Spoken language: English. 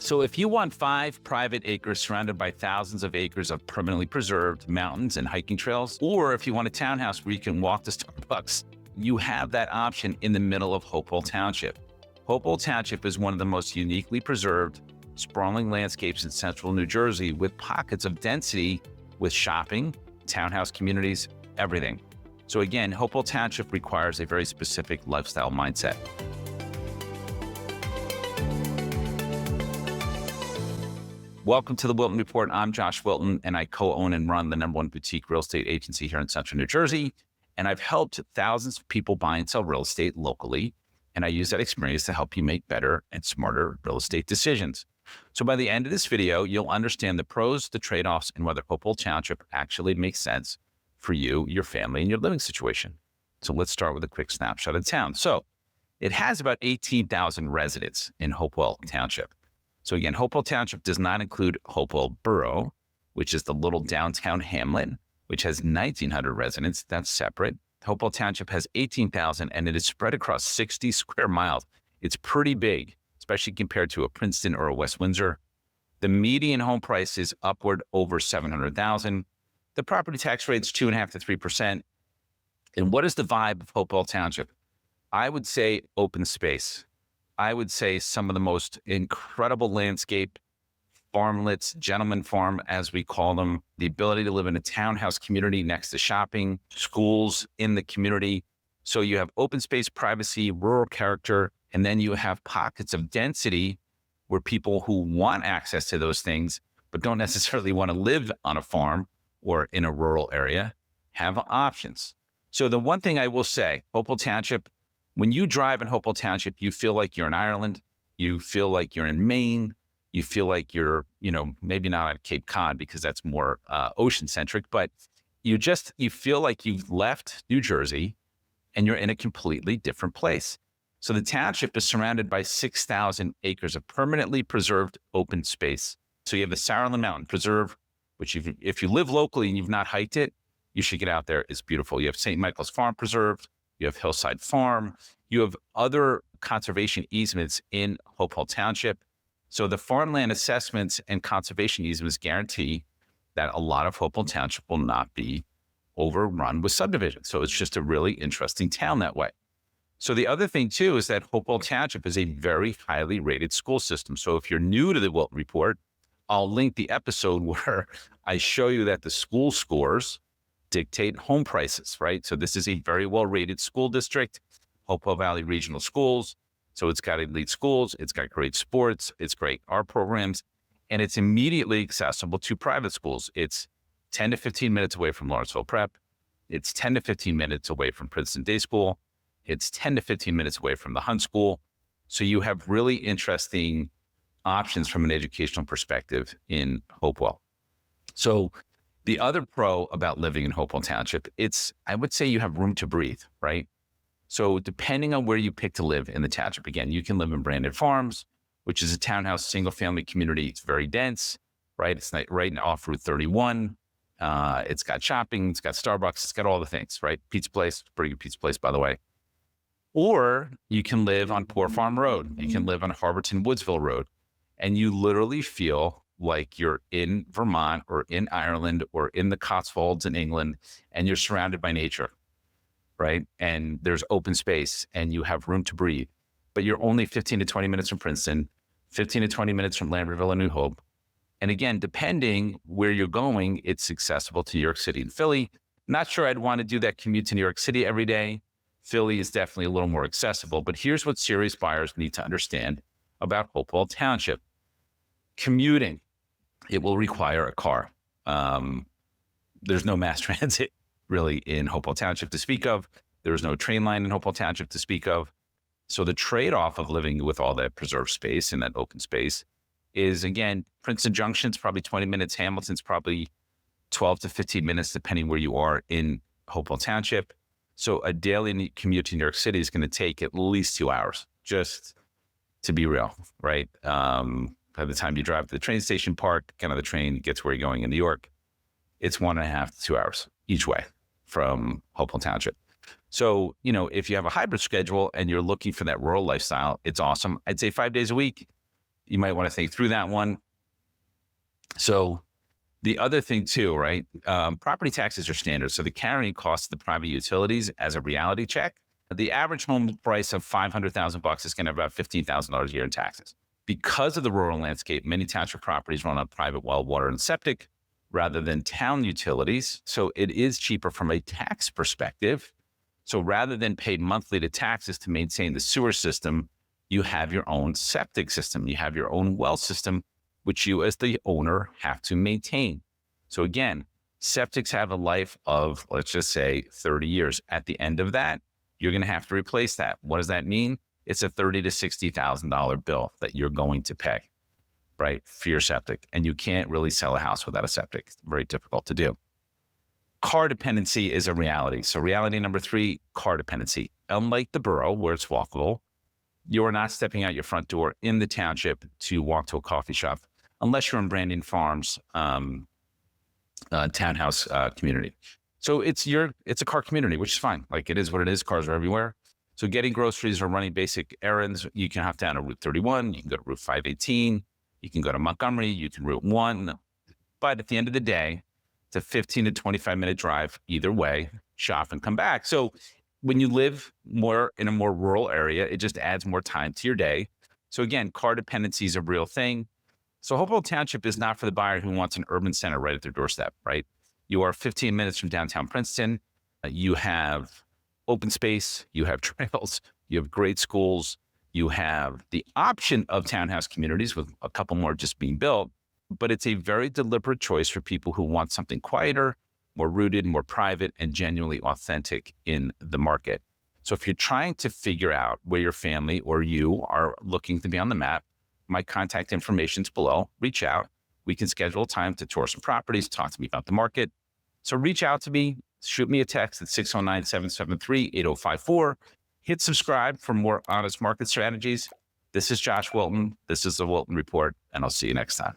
So if you want 5 private acres surrounded by thousands of acres of permanently preserved mountains and hiking trails, or if you want a townhouse where you can walk to Starbucks, you have that option in the middle of Hopewell Township. Hopewell Township is one of the most uniquely preserved, sprawling landscapes in central New Jersey with pockets of density with shopping, townhouse communities, everything. So again, Hopewell Township requires a very specific lifestyle mindset. Welcome to the Wilton Report. I'm Josh Wilton, and I co-own and run the #1 boutique real estate agency here in central New Jersey. And I've helped thousands of people buy and sell real estate locally. And I use that experience to help you make better and smarter real estate decisions. So by the end of this video, you'll understand the pros, the trade-offs, and whether Hopewell Township actually makes sense for you, your family, and your living situation. So let's start with a quick snapshot of town. So it has about 18,000 residents in Hopewell Township. So again, Hopewell Township does not include Hopewell Borough, which is the little downtown hamlet, which has 1,900 residents. That's separate. Hopewell Township has 18,000, and it is spread across 60 square miles. It's pretty big, especially compared to a Princeton or a West Windsor. The median home price is upward over $700,000. The property tax rate is 2.5% to 3%. And what is the vibe of Hopewell Township? I would say open space. I would say some of the most incredible landscape, farmlets, gentleman farm, as we call them, the ability to live in a townhouse community next to shopping, schools in the community. So you have open space, privacy, rural character, and then you have pockets of density where people who want access to those things, but don't necessarily want to live on a farm or in a rural area, have options. So the one thing I will say, Hopewell Township, when you drive in Hopewell Township, you feel like you're in Ireland, you feel like you're in Maine, you feel like you're, maybe not at Cape Cod because that's more ocean centric, but you feel like you've left New Jersey and you're in a completely different place. So the township is surrounded by 6,000 acres of permanently preserved open space. So you have the Saraland Mountain Preserve, which if you live locally and you've not hiked it, you should get out there. It's beautiful. You have St. Michael's Farm Preserve. You have Hillside Farm. You have other conservation easements in Hopewell Township. So the farmland assessments and conservation easements guarantee that a lot of Hopewell Township will not be overrun with subdivisions. So it's just a really interesting town that way. So the other thing too is that Hopewell Township is a very highly rated school system. So if you're new to the Wilton Report, I'll link the episode where I show you that the school scores dictate home prices, right? So this is a very well-rated school district, Hopewell Valley Regional Schools. So it's got elite schools, it's got great sports, it's great art programs, and it's immediately accessible to private schools. It's 10 to 15 minutes away from Lawrenceville Prep. It's 10 to 15 minutes away from Princeton Day School. It's 10 to 15 minutes away from the Hunt School. So you have really interesting options from an educational perspective in Hopewell. So the other pro about living in Hopewell Township, I would say you have room to breathe, right? So depending on where you pick to live in the township, again, you can live in Brandon Farms, which is a townhouse single family community. It's very dense, right? It's right off Route 31. It's got shopping, it's got Starbucks, it's got all the things, right? Pizza place, pretty good pizza place, by the way. Or you can live on Poor Farm Road. You can live on Harborton Woodsville Road, and you literally feel like you're in Vermont or in Ireland or in the Cotswolds in England, and you're surrounded by nature, right? And there's open space and you have room to breathe, but you're only 15 to 20 minutes from Princeton, 15 to 20 minutes from Lambertville and New Hope. And again, depending where you're going, it's accessible to New York City and Philly. Not sure I'd want to do that commute to New York City every day. Philly is definitely a little more accessible, but here's what serious buyers need to understand about Hopewell Township. Commuting. It will require a car. There's no mass transit really in Hopewell Township to speak of. There's no train line in Hopewell Township to speak of. So the trade-off of living with all that preserved space and that open space is, again, Princeton Junction's probably 20 minutes. Hamilton's probably 12 to 15 minutes, depending where you are in Hopewell Township. So a daily commute to New York City is going to take at least 2 hours, just to be real, right? By the time you drive to the train station, park, get on the train, get to where you're going in New York, it's 1.5 to 2 hours each way from Hopewell Township. So, if you have a hybrid schedule and you're looking for that rural lifestyle, it's awesome. I'd say 5 days a week, you might want to think through that one. So the other thing too, right? Property taxes are standard. So the carrying cost of the private utilities as a reality check, the average home price of $500,000 is going to have about $15,000 a year in taxes. Because of the rural landscape, many township properties run on private well, water, and septic rather than town utilities. So it is cheaper from a tax perspective. So rather than pay monthly to taxes to maintain the sewer system, you have your own septic system. You have your own well system, which you as the owner have to maintain. So again, septics have a life of, let's just say 30 years. At the end of that, you're going to have to replace that. What does that mean? It's a $30,000 to $60,000 bill that you're going to pay, right, for your septic. And you can't really sell a house without a septic. It's very difficult to do. Car dependency is a reality. So reality number 3, car dependency. Unlike the borough where it's walkable, you are not stepping out your front door in the township to walk to a coffee shop, unless you're in Brandon Farms townhouse community. So it's a car community, which is fine. Like it is what it is. Cars are everywhere. So getting groceries or running basic errands, you can hop down to Route 31, you can go to Route 518, you can go to Montgomery, you can Route 1. But at the end of the day, it's a 15 to 25 minute drive either way, shop and come back. So when you live more in a more rural area, it just adds more time to your day. So again, car dependency is a real thing. So Hopewell Township is not for the buyer who wants an urban center right at their doorstep, right? You are 15 minutes from downtown Princeton. You have open space, you have trails, you have great schools, you have the option of townhouse communities with a couple more just being built, but it's a very deliberate choice for people who want something quieter, more rooted, more private, and genuinely authentic in the market. So if you're trying to figure out where your family or you are looking to be on the map, my contact information is below. Reach out. We can schedule a time to tour some properties, talk to me about the market. So reach out to me, shoot me a text at 609-773-8054. Hit subscribe for more honest market strategies. This is Josh Wilton. This is the Wilton Report, and I'll see you next time.